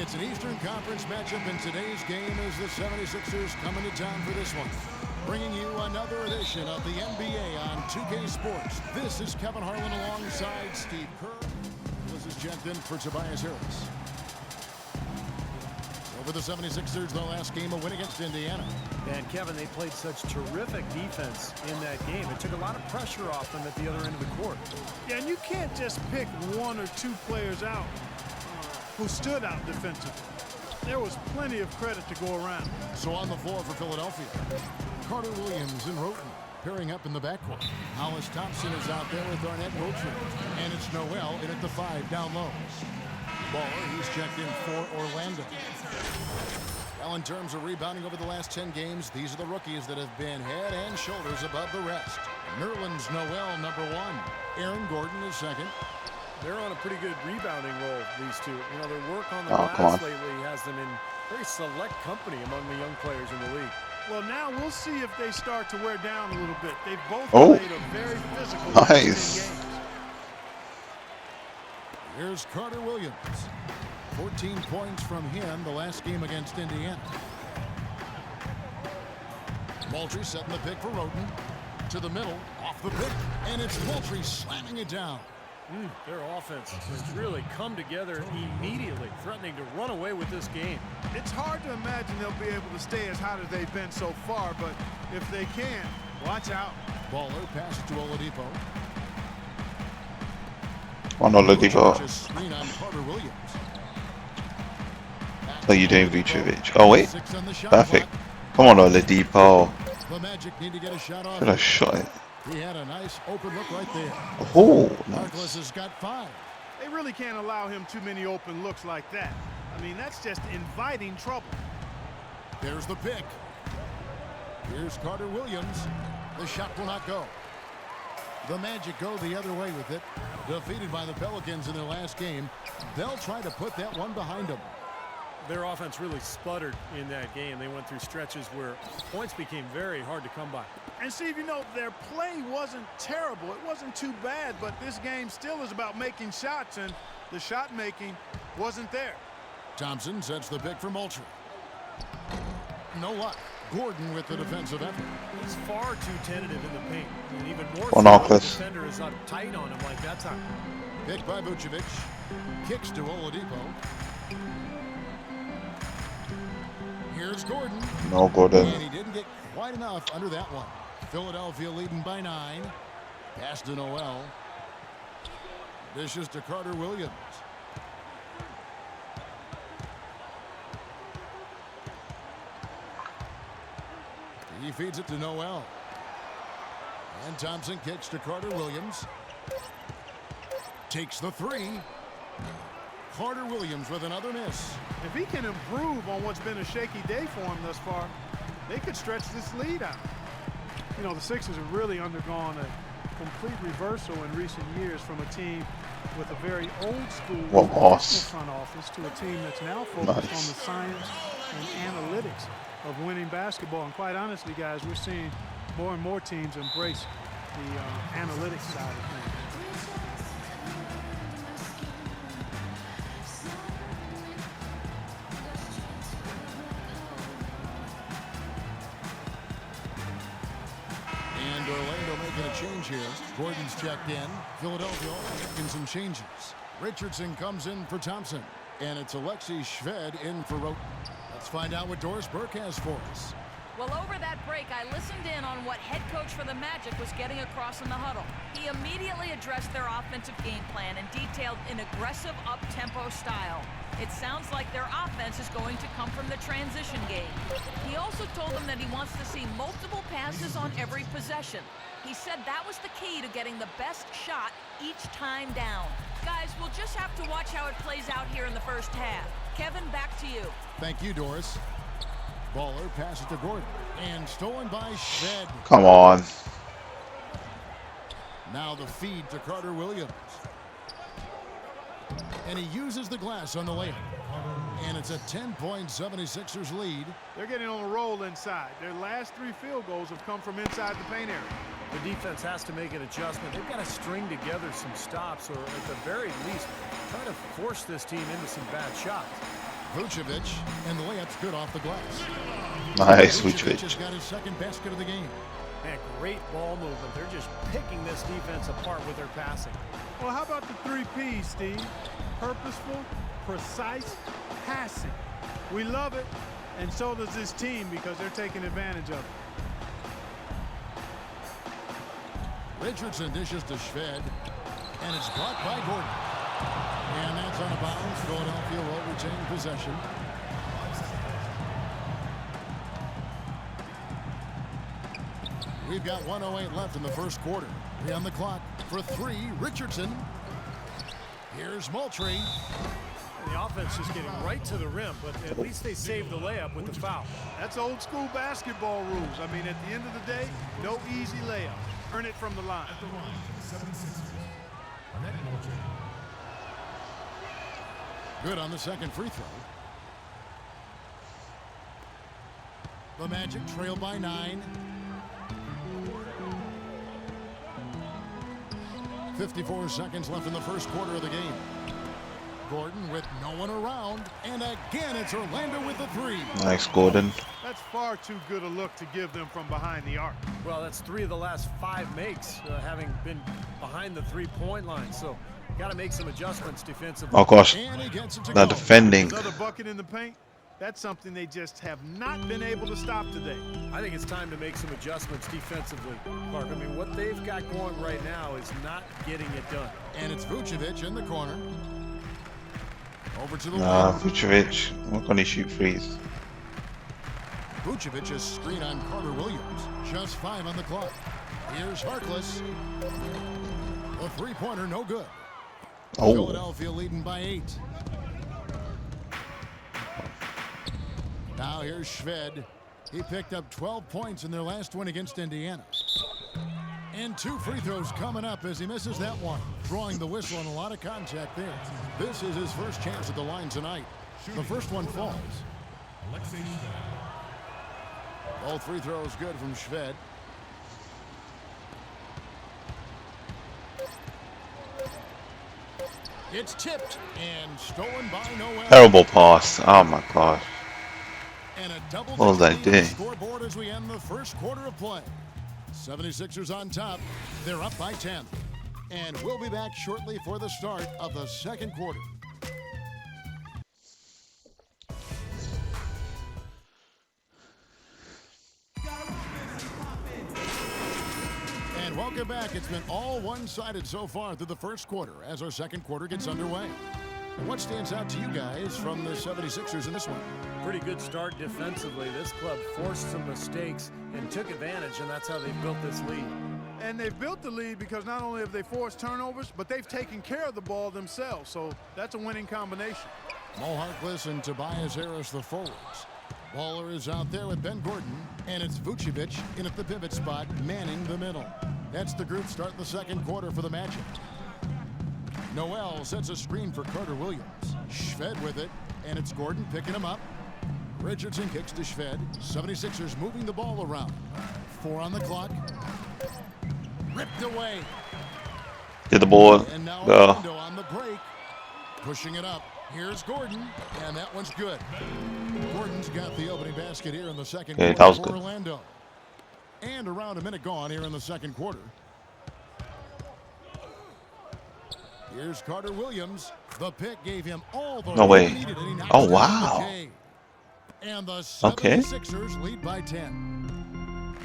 It's an Eastern Conference matchup, and today's game is the 76ers coming to town for this one. Bringing you another edition of the NBA on 2K Sports. This is Kevin Harlan alongside Steve Kerr. This is checked in for Tobias Harris. Over the 76ers, the last game, a win against Indiana. And Kevin, they played such terrific defense in that game. It took a lot of pressure off them at the other end of the court. Yeah, and you can't just pick one or two players out who stood out defensively. There was plenty of credit to go around. So on the floor for Philadelphia, Carter Williams and Roten pairing up in the backcourt. Hollis Thompson is out there with Arnett Wiltshire. And it's Noel in at the 5 down low. Baller, he's checked in for Orlando. Well, in terms of rebounding over the last 10 games, these are the rookies that have been head and shoulders above the rest. Nerlens Noel, number 1. Aaron Gordon is second. They're on a pretty good rebounding roll, these two. You know, their work on the glass lately has them in very select company among the young players in the league. Well, now we'll see if they start to wear down a little bit. They've both played a very physical game. Here's Carter Williams. 14 points from him the last game against Indiana. Moultrie setting the pick for Roten. To the middle, off the pick, and it's Moultrie slamming it down. Their offense has really come together immediately, threatening to run away with this game. It's hard to imagine they'll be able to stay as hot as they've been so far, but if they can, watch out. Baller passes to Oladipo. On Oladipo. Just screen on Carter Williams. What are you doing, Vucevic? Oh wait, perfect. Come on, Oladipo. The Magic need to get a shot off. Should have shot it. He had a nice open look right there. Oh, Douglas nice. has got 5. They really can't allow him too many open looks like that. I mean, that's just inviting trouble. There's the pick. Here's Carter Williams. The shot will not go. The Magic go the other way with it. Defeated by the Pelicans in their last game. They'll try to put that one behind them. Their offense really sputtered in that game. They went through stretches where points became very hard to come by. And Steve, you know, their play wasn't terrible. It wasn't too bad, but this game still is about making shots, and the shot making wasn't there. Thompson sets the pick for Moultrie. No luck. Gordon with the defensive effort. He's far too tentative in the paint. And even more On so, the defender is not tight on him like that time. Picked by Vucevic. Kicks to Oladipo. Here's Gordon. No, Gordon. And he didn't get quite enough under that one. Philadelphia leading by 9. Pass to Noel. Dishes to Carter Williams. He feeds it to Noel. And Thompson kicks to Carter Williams. Takes the 3. Carter Williams with another miss. If he can improve on what's been a shaky day for him thus far, they could stretch this lead out. You know, the Sixers have really undergone a complete reversal in recent years from a team with a very old school front office to a team that's now focused on the science and analytics of winning basketball. And quite honestly, guys, we're seeing more and more teams embrace the analytics side of things. Orlando making a change here. Gordon's checked in. Philadelphia also making some changes. Richardson comes in for Thompson. And it's Alexei Shved in for Roten. Let's find out what Doris Burke has for us. Well, over that break, I listened in on what head coach for the Magic was getting across in the huddle. He immediately addressed their offensive game plan and detailed an aggressive up-tempo style. It sounds like their offense is going to come from the transition game. He also told them that he wants to see multiple passes on every possession. He said that was the key to getting the best shot each time down. Guys, we'll just have to watch how it plays out here in the first half. Kevin, back to you. Thank you, Doris. Baller passes to Gordon. And stolen by Shved. Come on. Now the feed to Carter Williams. And he uses the glass on the layup. And it's a 10-point 76ers lead. They're getting on a roll inside. Their last 3 field goals have come from inside the paint area. The defense has to make an adjustment. They've got to string together some stops, or at the very least, try to force this team into some bad shots. Vucevic, and the layup's good off the glass. Nice, Vucevic has Vucevic. got his second basket of the game. Man, great ball movement. They're just picking this defense apart with their passing. Well, how about the 3 P's, Steve? Purposeful, precise, passing. We love it, and so does this team because they're taking advantage of it. Richardson dishes to Shved, and it's blocked by Gordon. And that's out of bounds. Philadelphia will retain possession. We've got 1:08 left in the first quarter. 3 on the clock for 3. Richardson. Here's Moultrie. And the offense just getting right to the rim, but at least they saved the layup with the foul. That's old school basketball rules. I mean, at the end of the day, no easy layup. Earn it from the line. Good on the second free throw. The Magic trail by 9. 54 seconds left in the first quarter of the game. Gordon with no one around, and again it's Orlando with the 3. Nice, Gordon. That's far too good a look to give them from behind the arc. Well, that's 3 of the last 5 makes, having been behind the 3-point line. So, got to make some adjustments defensively. Oh gosh, And he gets it to the go. defending. Another bucket in the paint. That's something they just have not been able to stop today. I think it's time to make some adjustments defensively, Clark. I mean, what they've got going right now is not getting it done. And it's Vucevic in the corner. Over to the Nah, wing. Vucevic. We're gonna shoot threes. Vucevic's screen on Carter Williams. Just 5 on the clock. Here's Harkless. The 3-pointer, no good. Oh, Philadelphia leading by 8. Now here's Shved. He picked up 12 points in their last win against Indiana. And 2 free throws coming up as he misses that one. Drawing the whistle and a lot of contact there. This is his first chance at the line tonight. The first one falls. Both free throws good from Shved. It's tipped and stolen by Noel. terrible pass. Oh my gosh. And a double What was I digit lead on doing? the scoreboard as we end the first quarter of play. 76ers on top. They're up by 10. And we'll be back shortly for the start of the second quarter. And welcome back. It's been all one-sided so far through the first quarter as our second quarter gets underway. What stands out to you guys from the 76ers in this one? Pretty good start defensively. This club forced some mistakes and took advantage, and that's how they built this lead. And they've built the lead because not only have they forced turnovers, but they've taken care of the ball themselves. So that's a winning combination. Mo Harkless and Tobias Harris, the forwards. Waller is out there with Ben Gordon, and it's Vucevic in at the pivot spot, manning the middle. That's the group starting the second quarter for the Magic. Noel sets a screen for Carter Williams. Shved with it, and it's Gordon picking him up. Richardson kicks to Shved. 76ers moving the ball around. 4 on the clock. Ripped away. Get the ball. And now Go. Orlando on the break. Pushing it up. Here's Gordon, and that one's good. Gordon's got the opening basket here in the second Okay, quarter that was for good. Orlando. And around a minute gone here in the second quarter. Here's Carter Williams. The pick gave him all the No way. he needed, and he knocks Oh, it down wow. the J. And the Okay. 76ers lead by 10.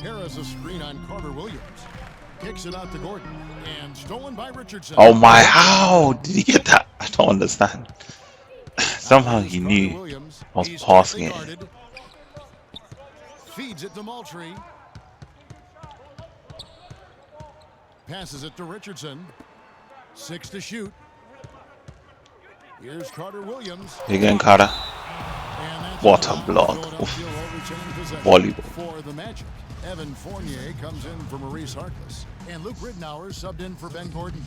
Harris a screen on Carter Williams. Kicks it out to Gordon. And stolen by Richardson. Oh my, how did he get that? I don't understand. Somehow he Carter knew Williams. I was He's passing tightly it. guarded. Feeds it to Moultrie. Passes it to Richardson. 6 to shoot. Here's Carter Williams. Again, Carter. And that's What a enough. block. Philadelphia will retain possession Volleyball. for the Magic. Evan Fournier comes in for Maurice Harkless. And Luke Ridnour subbed in for Ben Gordon.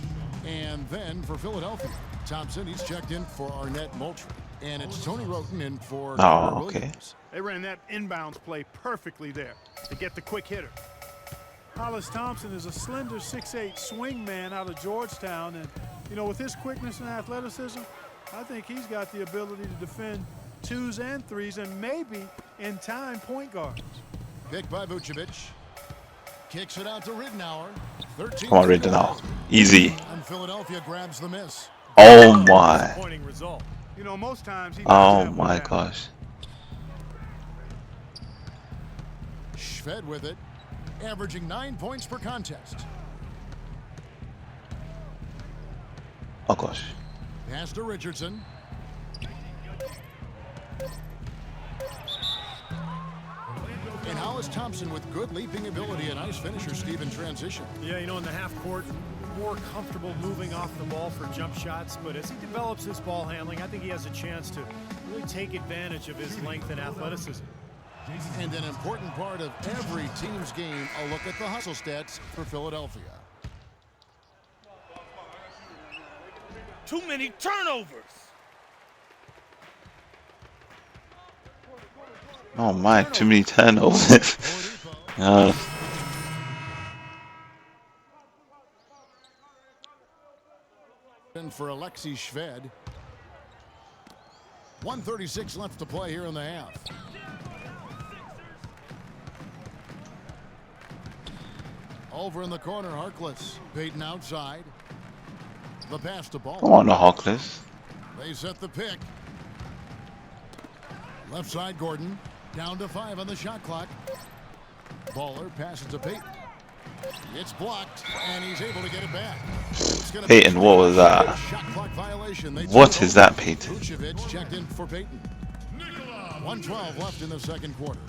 And then for Philadelphia, Thompson, he's checked in for Arnett Moultrie. And it's Tony Roten in for Carter okay. Williams. They ran that inbounds play perfectly there to get the quick hitter. Hollis Thompson is a slender 6'8" swing man out of Georgetown. And, you know, with his quickness and athleticism, I think he's got the ability to defend 2s and 3s and maybe, in time, point guards. Picked by Vucevic. Kicks it out to Ridenour. 13. Come on, Ridenour. Easy. And Philadelphia grabs the miss. Oh my. Disappointing result. You know, most times he does Oh that my with that. gosh. Shved with it, averaging 9 points per contest. Oh gosh. Pass to Richardson. And Hollis Thompson with good leaping ability, a nice finisher, Steve, in transition. Yeah, you know, in the half court, more comfortable moving off the ball for jump shots, but as he develops his ball handling, I think he has a chance to really take advantage of his length and athleticism. And an important part of every team's game, a look at the hustle stats for Philadelphia. Too many turnovers. Oh my, too many turnovers. And for Alexei Shved. 1:36 left to play here in the half. Over in the corner, Harkless. Peyton outside. The pass to Ball. Come on, the Hawkless. They set the pick. Left side, Gordon. Down to 5 on the shot clock. Baller passes to Peyton. It's blocked, and he's able to get it back. Peyton, what was that? Shot clock violation. What is that, Peyton? Vucevic checked in for Peyton. 1:12 left in the second quarter.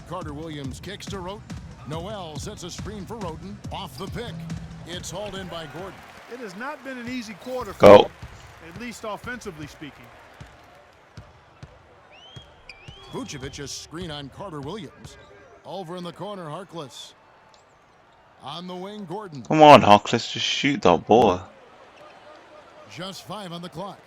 Carter Williams kicks to Roten. Noel sets a screen for Roten. Off the pick. It's hauled in by Gordon. It has not been an easy quarter for Go. him, at least offensively speaking. Vucevic, a screen on Carter Williams. Over in the corner, Harkless. On the wing, Gordon. Come on, Hawkless, just shoot that ball. Just 5 on the clock.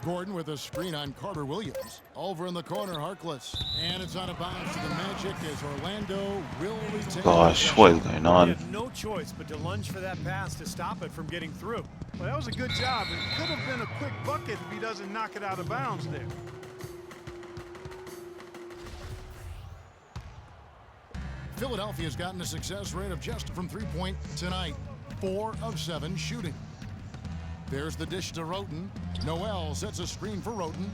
Gordon with a screen on Carter Williams. Over in the corner, Harkless. And it's out of bounds to the Magic as Orlando will retain. Gosh, what is going He on? had no choice but to lunge for that pass to stop it from getting through. Well, that was a good job. It could have been a quick bucket if he doesn't knock it out of bounds there. Philadelphia's gotten a success rate of just from 3-point tonight. 4 of 7 shooting. There's the dish to Roten. Noel sets a screen for Roten.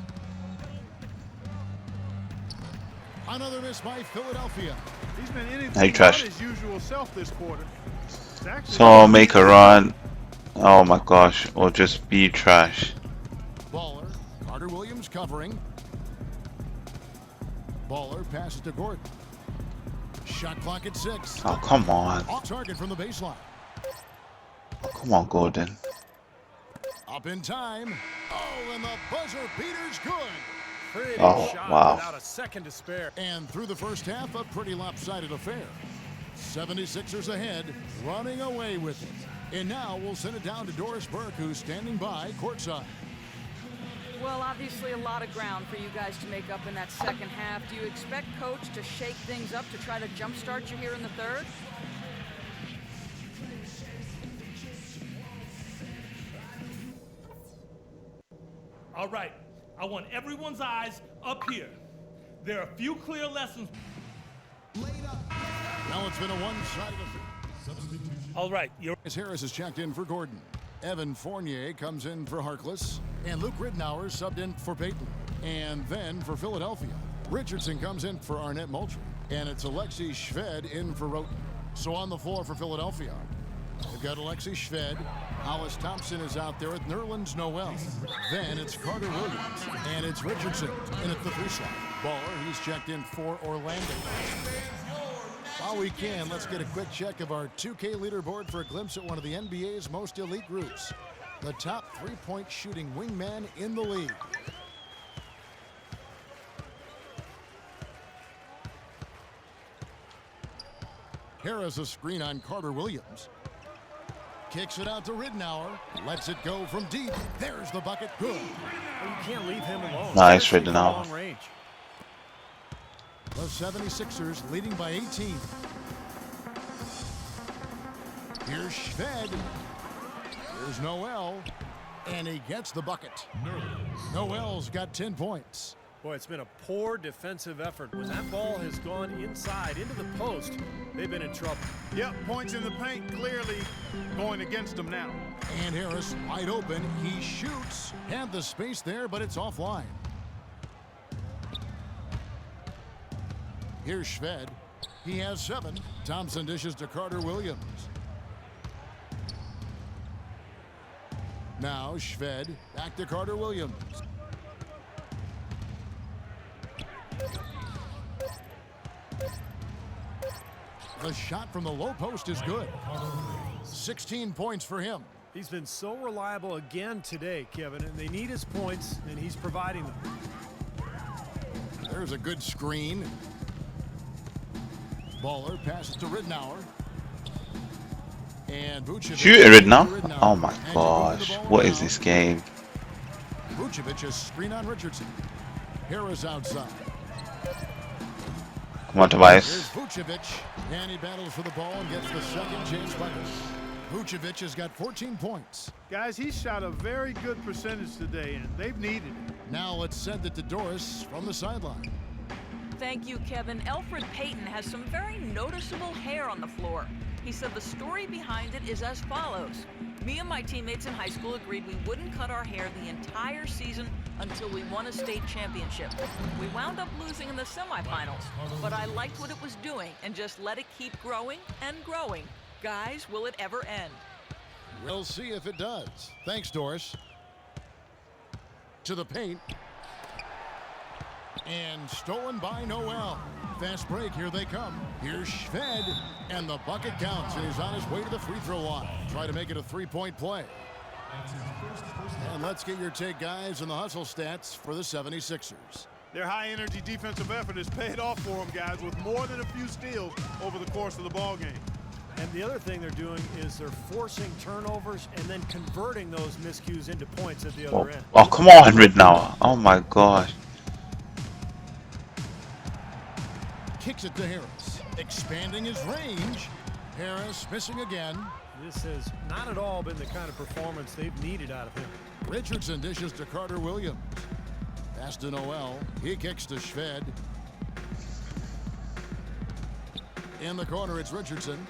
Another miss by Philadelphia. He's been anything Hey, but trash. his usual self this quarter. It's actually So make a run. Oh my gosh, or just be trash. Baller. Carter Williams covering. Baller passes to Gordon. Shot clock at 6. Oh, come on. Off target from the baseline. Oh, come on, Gordon. Up in time. Oh, and the buzzer beater's good. Pretty Oh, shot wow. without a second to spare. And through the first half, a pretty lopsided affair. 76ers ahead, running away with it. And now we'll send it down to Doris Burke, who's standing by courtside. Well, obviously a lot of ground for you guys to make up in that second half. Do you expect Coach to shake things up to try to jumpstart you here in the third? All right, I want everyone's eyes up here. There are a few clear lessons. Now it's been a one-sided affair. All right, As Harris is checked in for Gordon. Evan Fournier comes in for Harkless. And Luke Ridenour subbed in for Peyton. And then for Philadelphia, Richardson comes in for Arnett Moultrie. And it's Alexei Shved in for Roten. So on the floor for Philadelphia, they've got Alexei Shved. Hollis Thompson is out there with Nerlens Noel. Then it's Carter Williams. And it's Richardson in at the 3 slot. Baller, he's checked in for Orlando. While we can, let's get a quick check of our 2K leaderboard for a glimpse at one of the NBA's most elite groups. The top 3-point shooting wingman in the league. Harris a screen on Carter Williams. Kicks it out to Ridenour. Lets it go from deep. There's the bucket. Good. You can't leave him alone. Nice, Especially from Ridenour. long range. The 76ers leading by 18. Here's Shved. Here's Noel, and he gets the bucket. Noel's got 10 points. Boy, it's been a poor defensive effort. When that ball has gone inside into the post, they've been in trouble. Yep, points in the paint clearly going against them now. And Harris wide open. He shoots. Had the space there, but it's offline. Here's Shved. He has 7. Thompson dishes to Carter Williams. Now Shved back to Carter Williams. The shot from the low post is good. 16 points for him. He's been so reliable again today, Kevin, and they need his points, and he's providing them. There's a good screen. Baller passes to Ridnour. And Vucevic. Shoot it now. Oh my gosh. What is this game? Vucevic is screen on Richardson. Harris outside. Come on, Tobias. Here's Vucevic, and he battles for the ball and gets the second chance bucket. Vucevic has got 14 points. Guys, he shot a very good percentage today, and they've needed it. Now let's send it to Doris from the sideline. Thank you, Kevin. Elfrid Payton has some very noticeable hair on the floor. He said the story behind it is as follows. Me and my teammates in high school agreed we wouldn't cut our hair the entire season until we won a state championship. We wound up losing in the semifinals, but I liked what it was doing and just let it keep growing and growing. Guys, will it ever end? We'll see if it does. Thanks, Doris. To the paint. And stolen by Noel. Fast break, here they come. Here's Shved, and the bucket counts, and he's on his way to the free throw line. Try to make it a three-point play. And let's get your take, guys, on the hustle stats for the 76ers. Their high-energy defensive effort has paid off for them, guys, with more than a few steals over the course of the ball game. And the other thing they're doing is they're forcing turnovers and then converting those miscues into points at the other end. Oh, come on, Ridnour. Oh my gosh. Kicks it to Harris, expanding his range. Harris missing again. This has not at all been the kind of performance they've needed out of him. Richardson dishes to Carter Williams. Pass to Noel. He kicks to Shved. In the corner, it's Richardson.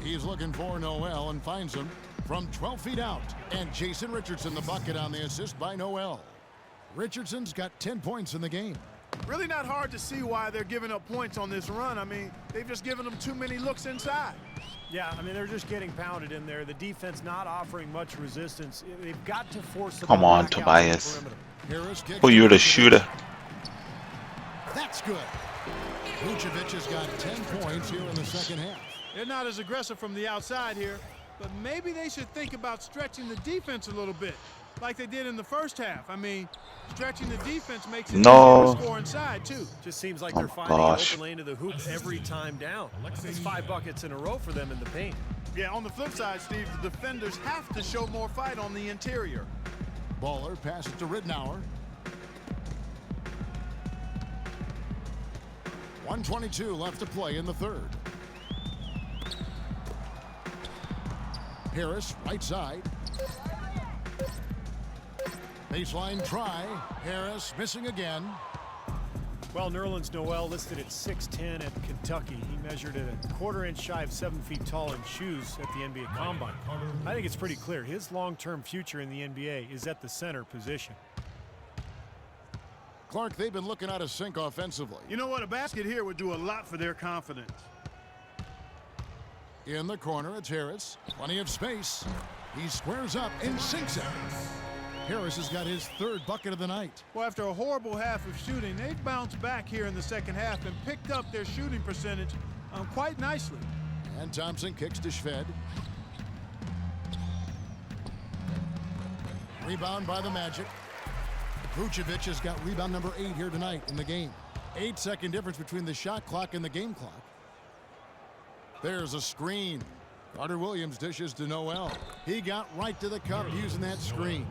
He's looking for Noel and finds him from 12 feet out. And Jason Richardson, the bucket on the assist by Noel. Richardson's got 10 points in the game. Really not hard to see why they're giving up points on this run. I mean, they've just given them too many looks inside. Yeah, I mean, they're just getting pounded in there. The defense not offering much resistance. They've got to force the Come ball on, back out Tobias. to the perimeter. Harris kicks. Oh, you're the shooter. That's good. Vucevic has got 10 points here in the second half. They're not as aggressive from the outside here, but maybe they should think about stretching the defense a little bit, like they did in the first half. I mean, stretching the defense makes it easier to score inside, too. Just seems like Oh, they're finding an gosh. open lane to the hoop every time down. It's 5 buckets in a row for them in the paint. Yeah, on the flip side, Steve, the defenders have to show more fight on the interior. Baller passes to Ridnour. 1:22 left to play in the third. Harris, right side. Baseline try. Harris missing again. Well, Nerlens Noel listed at 6'10" at Kentucky. He measured at a quarter-inch shy of 7 feet tall in shoes at the NBA Combine. I think it's pretty clear his long-term future in the NBA is at the center position. Clark, they've been looking out of sync offensively. You know what? A basket here would do a lot for their confidence. In the corner, it's Harris. Plenty of space. He squares up and sinks it. Harris has got his third bucket of the night. Well, after a horrible half of shooting, they've bounced back here in the second half and picked up their shooting percentage quite nicely. And Thompson kicks to Shved. Rebound by the Magic. Vucevic has got rebound number 8 here tonight in the game. 8-second difference between the shot clock and the game clock. There's a screen. Carter Williams dishes to Noel. He got right to the cup using that screen.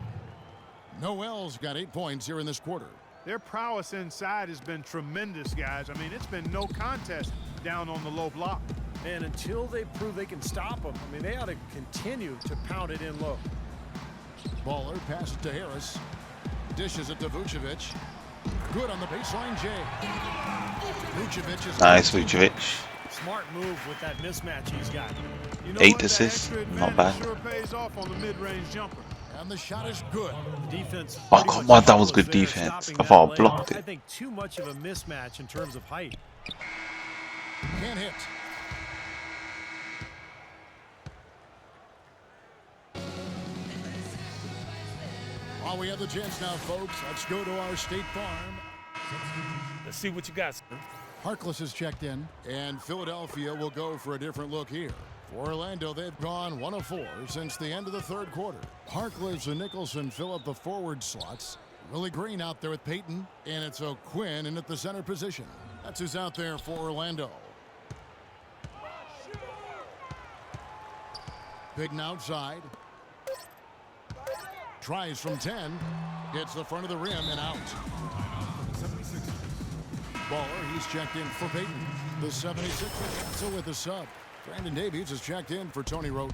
Noel's got 8 points here in this quarter. Their prowess inside has been tremendous, guys. I mean, it's been no contest down on the low block. And until they prove they can stop them, I mean, they ought to continue to pound it in low. Baller passes to Harris. Dishes it to Vucevic. Good on the baseline, Jay. Vucevic is Nice, Vucevic. Smart move with that mismatch he's got. You know 8 what? The assists, extra not advantage bad. Sure pays off on the mid-range jumper. And the shot is good. Defense. Oh, pretty come much on, that was helpless good there, defense. stopping I that thought I layup. blocked it. I think too much of a mismatch in terms of height. Can't hit. While we have the chance now, folks, let's go to our State Farm. Let's see what you got, sir. Harkless has checked in, and Philadelphia will go for a different look here. For Orlando, they've gone 1 of 4 since the end of the third quarter. Harkless and Nicholson fill up the forward slots. Willie Green out there with Peyton, and it's O'Quinn in at the center position. That's who's out there for Orlando. Peyton outside. Tries from 10. Hits the front of the rim and out. Baller, he's checked in for Peyton. The 76ers also with the sub. Brandon Davies has checked in for Tony Rote.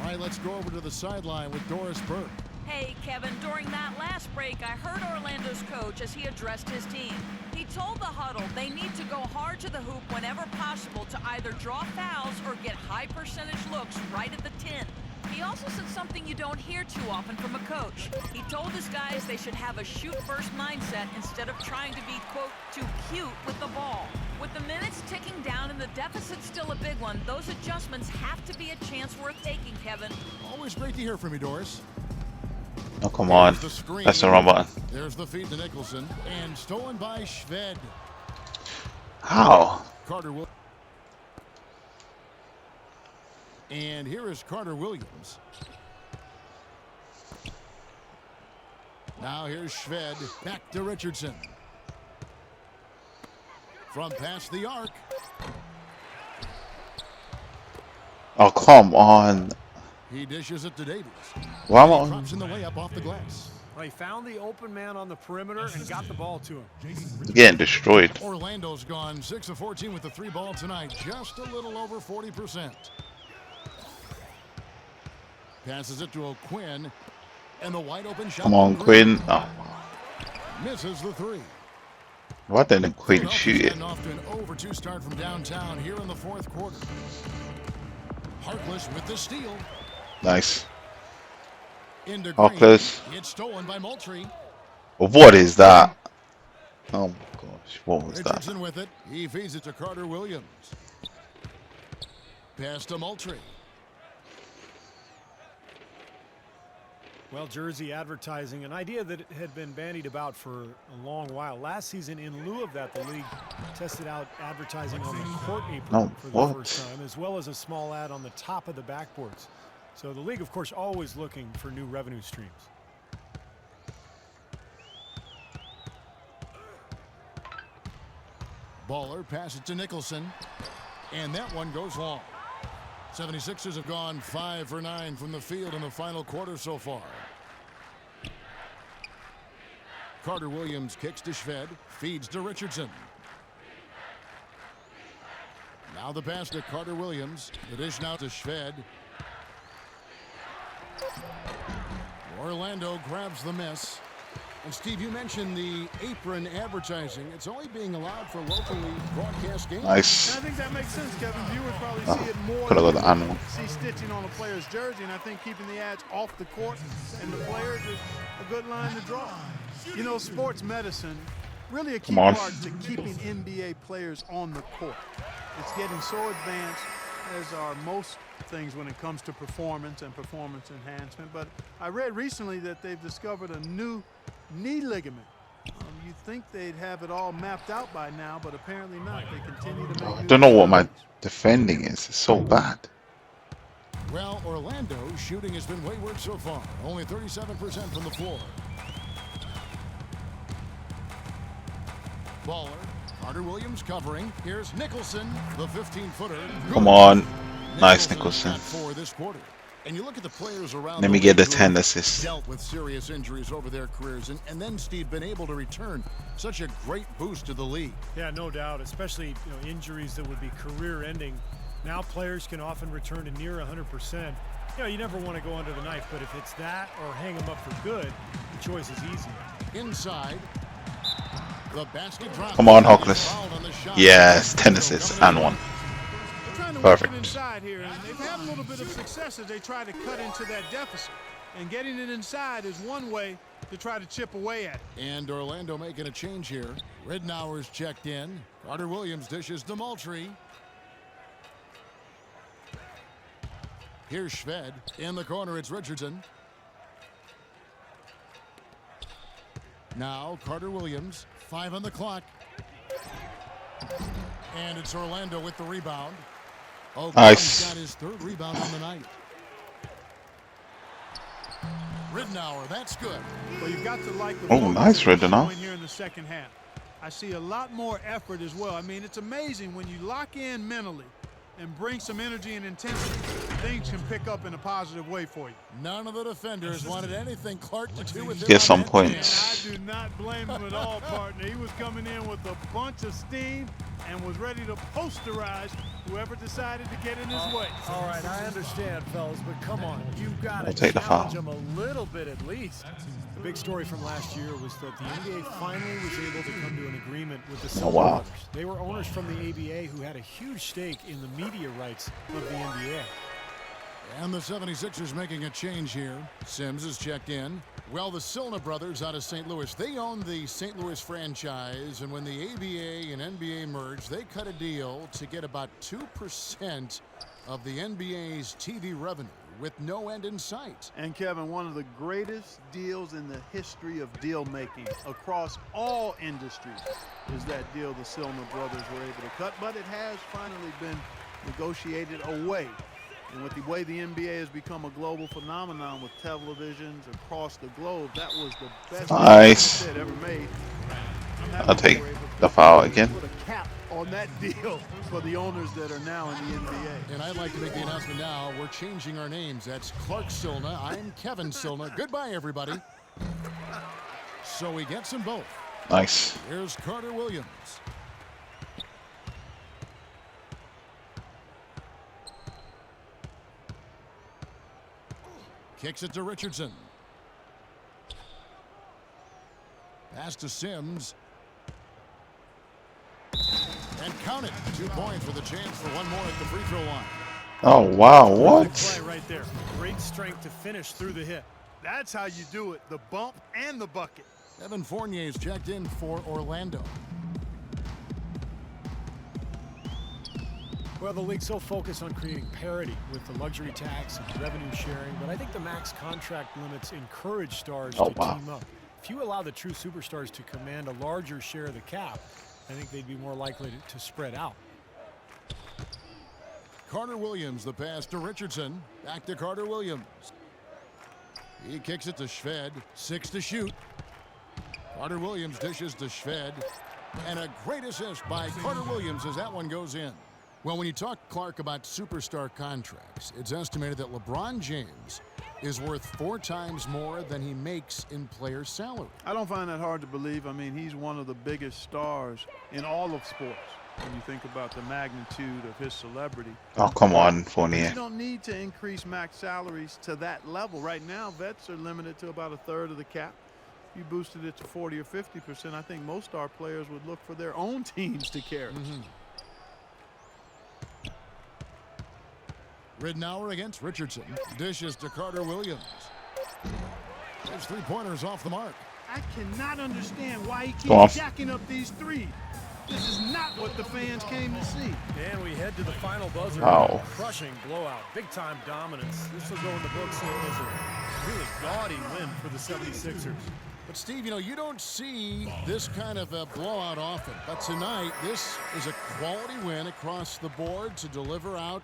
All right, let's go over to the sideline with Doris Burke. Hey, Kevin, during that last break, I heard Orlando's coach as he addressed his team. He told the huddle they need to go hard to the hoop whenever possible to either draw fouls or get high percentage looks right at the 10. He also said something you don't hear too often from a coach. He told his guys they should have a shoot-first mindset instead of trying to be, quote, too cute with the ball. With the minutes ticking down and the deficit still a big one, those adjustments have to be a chance worth taking, Kevin. Always great to hear from you, Doris. Oh, come on. That's the wrong button. There's the feed to Nicholson, and stolen by Shved. How? Carter will. And here is Carter Williams. Now here's Shved. Back to Richardson. From past the arc. Oh, come on. He dishes it to Davies. Why am I Drops in the layup off the glass. Well, he found the open man on the perimeter and got the ball to him. getting destroyed? Orlando's gone 6 of 14 with the 3 ball tonight. Just a little over 40%. Passes it to O'Quinn. And the wide open shot. Come on, Quinn. Oh, misses the 3. why didn't Quinn shoot it? Off to an over-2 start from downtown here in the fourth quarter. Harkless with the steal. Nice. Into How Green. close? It's stolen by Moultrie. What is that? Oh my gosh, what was that? Richardson with it. He feeds it to Carter Williams. Pass to Moultrie. Well, jersey advertising, an idea that had been bandied about for a long while. Last season, in lieu of that, the league tested out advertising on the court apron for the first time, as well as a small ad on the top of the backboards. So the league, of course, always looking for new revenue streams. Baller passes to Nicholson. And that one goes long. 76ers have gone 5 for 9 from the field in the final quarter so far. Carter Williams kicks to Shved. Feeds to Richardson. Now the pass to Carter Williams. The dish now to Shved. Orlando grabs the miss. And Steve, you mentioned the apron advertising. It's only being allowed for locally broadcast games. Nice. And I think that makes sense, Kevin. Viewers probably see it more Could have got than the animal. see stitching on a player's jersey, and I think keeping the ads off the court and the players is a good line to draw. You know, sports medicine, really a key part to keeping NBA players on the court. It's getting so advanced, as are most things when it comes to performance and performance enhancement. But I read recently that they've discovered a new knee ligament. You'd think they'd have it all mapped out by now, but apparently not. They continue to make I don't know what my defending is. It's so bad. Well, Orlando's shooting has been wayward so far. Only 37% from the floor. Baller. Carter Williams covering. Here's Nicholson, the 15-footer. Come on. Nice, Nicholson. For this quarter. And you look at the players around. Let me get the 10 assists. Dealt with serious injuries over their careers, and then Steve been able to return. Such a great boost to the league. Yeah, no doubt, especially injuries that would be career-ending. Now players can often return to near 100%. You know, you never want to go under the knife, but if it's that or hang them up for good, the choice is easy. Inside. The basket drop. Come on, Hawkless. Yes, 10 assists and 1. They're trying to Perfect. work it inside here, and they've had a little bit of success as they try to cut into that deficit. And getting it inside is one way to try to chip away at it. And Orlando making a change here. Ridnour's checked in. Carter Williams dishes to Moultrie. Here's Shved. In the corner, it's Richardson. Now, Carter Williams. 5 on the clock. And it's Orlando with the rebound. Oh, Nice. got his 3rd rebound on the night. Ridnour, that's good. Well, you've got to like the Oh, nice, Ridnour. here in the second half. I see a lot more effort as well. I mean, it's amazing when you lock in mentally and bring some energy and intensity, things can pick up in a positive way for you. None of the defenders wanted anything Clark to do with it. Get some And points. I do not blame him at all, partner. He was coming in with a bunch of steam and was ready to posterize whoever decided to get in his way. All right, I understand, fellas, but come on. You've got We'll to take the foul. challenge them a little bit at least. The big story from last year was that the NBA finally was able to come to an agreement with the Silver wow. Brothers. They were owners from the ABA who had a huge stake in the media rights of the NBA. And the 76ers making a change here. Sims is checked in. Well, the Silna brothers out of St. Louis, they own the St. Louis franchise, and when the ABA and NBA merged, they cut a deal to get about 2% of the NBA's TV revenue with no end in sight. And Kevin, one of the greatest deals in the history of deal making across all industries is that deal the Silna brothers were able to cut, but it has finally been negotiated away. And with the way the NBA has become a global phenomenon with televisions across the globe, that was the best Nice. deal ever made. I'll take the foul again. Put a cap on that deal for the owners that are now in the NBA. And I'd like to make the announcement now. We're changing our names. That's Clark Silna. I'm Kevin Silna. Goodbye, everybody. So we get them both. Nice. Here's Carter Williams. Kicks it to Richardson. Pass to Sims. And count it. 2 points with a chance for one more at the free throw line. Oh, wow. Good What? play right there. Great strength to finish through the hit. That's how you do it, the bump and the bucket. Evan Fournier's checked in for Orlando. Well, the league's so focused on creating parity with the luxury tax and revenue sharing, but I think the max contract limits encourage stars to team up. If you allow the true superstars to command a larger share of the cap, I think they'd be more likely to spread out. Carter Williams, the pass to Richardson. Back to Carter Williams. He kicks it to Shved. 6 to shoot. Carter Williams dishes to Shved. And a great assist by Carter Williams as that one goes in. Well, when you talk, Clark, about superstar contracts, it's estimated that LeBron James is worth 4 times more than he makes in player salary. I don't find that hard to believe. I mean, he's one of the biggest stars in all of sports when you think about the magnitude of his celebrity. Oh, come on, You Fournier. don't need to increase max salaries to that level. Right now, vets are limited to about 1/3 of the cap. If you boosted it to 40 or 50%, I think most star players would look for their own teams to carry. Ridnour against Richardson. Dishes to Carter Williams. There's 3-pointers off the mark. I cannot understand why he Go on. keeps jacking up these threes. This is not what the fans came to see. And we head to the final buzzer. Oh. Crushing blowout. Big-time dominance. This will go in the books as a really gaudy win for the 76ers. But, Steve, you know, you don't see this kind of a blowout often. But tonight, this is a quality win across the board to deliver out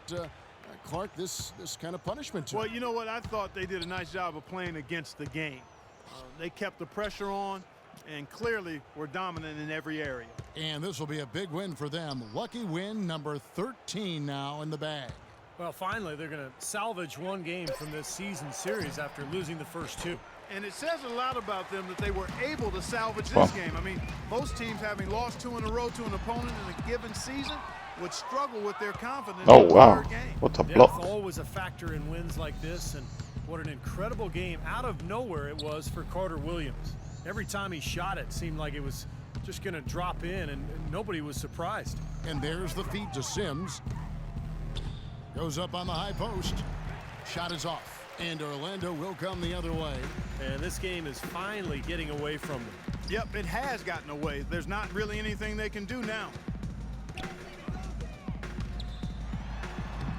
Clark this kind of punishment to Well, him. you know what? I thought they did a nice job of playing against the game. They kept the pressure on and clearly were dominant in every area. And this will be a big win for them. Lucky win number 13 now in the bag. Well, finally, they're going to salvage one game from this season series after losing the first 2. And it says a lot about them that they were able to salvage this game. I mean, most teams having lost 2 in a row to an opponent in a given season, would struggle with their confidence Oh in the wow, third game. what a Depth block. always a factor in wins like this, and what an incredible game out of nowhere it was for Carter Williams. Every time he shot it seemed like it was just going to drop in, and nobody was surprised. And there's the feed to Sims. Goes up on the high post. Shot is off. And Orlando will come the other way. And this game is finally getting away from them. Yep, it has gotten away. There's not really anything they can do now.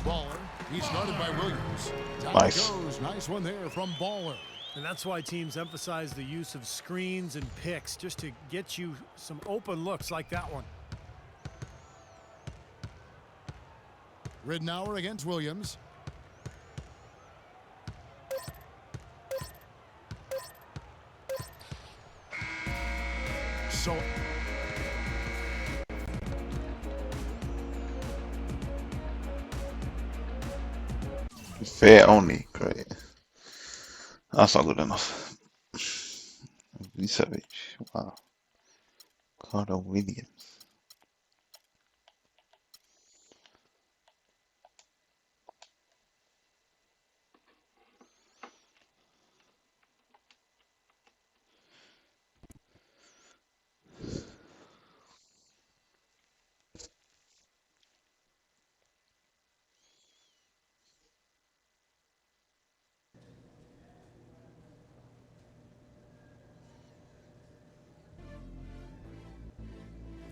Baller. He's guarded by Williams. Down Nice. goes. Nice one there from Baller. And that's why teams emphasize the use of screens and picks, just to get you some open looks like that one. Ridnour against Williams. So Fair only, great. That's not good enough. Vucevic, wow. Carter Williams.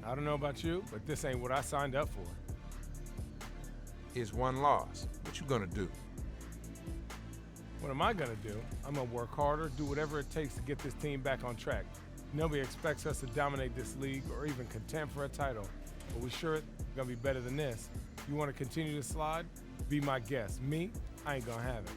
I don't know about you, but this ain't what I signed up for. Is one loss. What you gonna do? What am I gonna do? I'm gonna work harder, do whatever it takes to get this team back on track. Nobody expects us to dominate this league or even contend for a title, but we sure gonna be better than this. You wanna continue to slide? Be my guest. Me? I ain't gonna have it.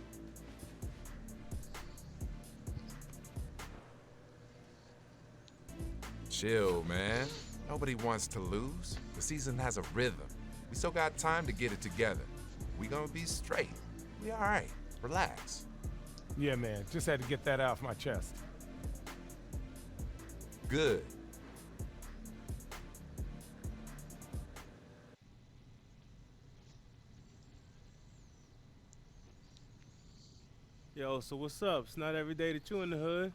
Chill, man. Nobody wants to lose. The season has a rhythm. We still got time to get it together. We gonna be straight. We all right. Relax. Yeah, man, just had to get that off my chest. Good. Yo, so what's up? It's not every day that you in the hood.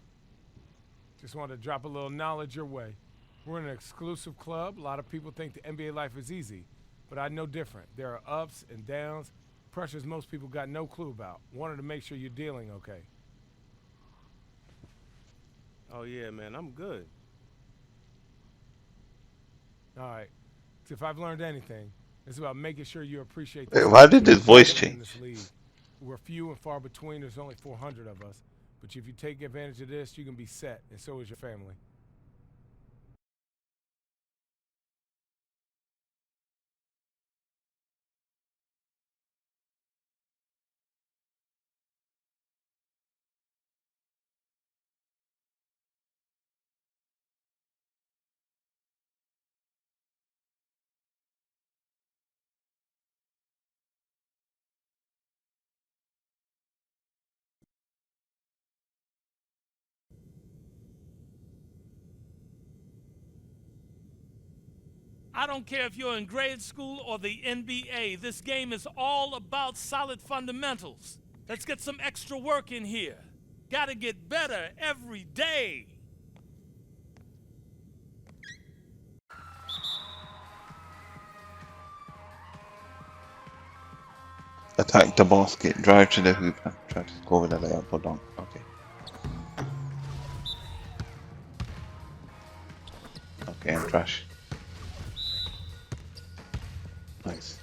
Just wanted to drop a little knowledge your way. We're in an exclusive club. A lot of people think the NBA life is easy, but I know different. There are ups and downs, pressures most people got no clue about. Wanted to make sure you're dealing okay. Oh yeah, man, I'm good. All right. So if I've learned anything, it's about making sure you appreciate Wait, why did his voice in change? this league. We're few and far between. There's only 400 of us. But if you take advantage of this, you can be set, and so is your family. I don't care if you're in grade school or the NBA. This game is all about solid fundamentals. Let's get some extra work in here. Gotta get better every day. Attack the basket, drive to the hoop, and try to score with a layup or dunk. Okay. Okay, and trash. Nice.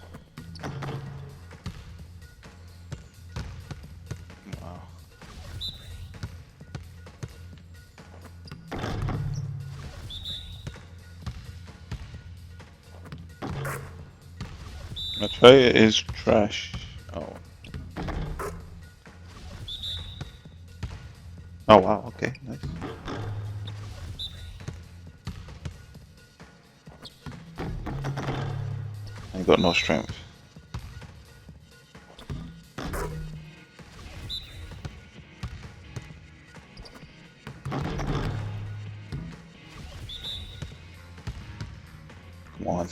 Wow. My tray is trash. Oh. Oh wow, okay, nice. I got no strength. Come on.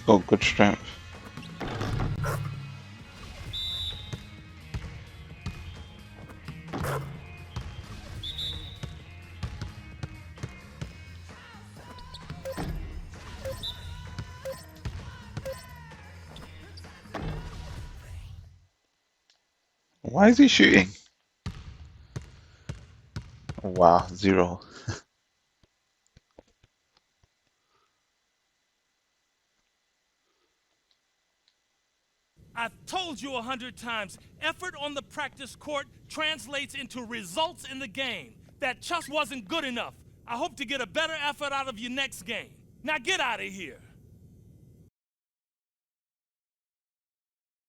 He's got good strength. Why is he shooting? Oh, wow, 0. I've told you 100 times, effort on the practice court translates into results in the game. That just wasn't good enough. I hope to get a better effort out of you next game. Now get out of here.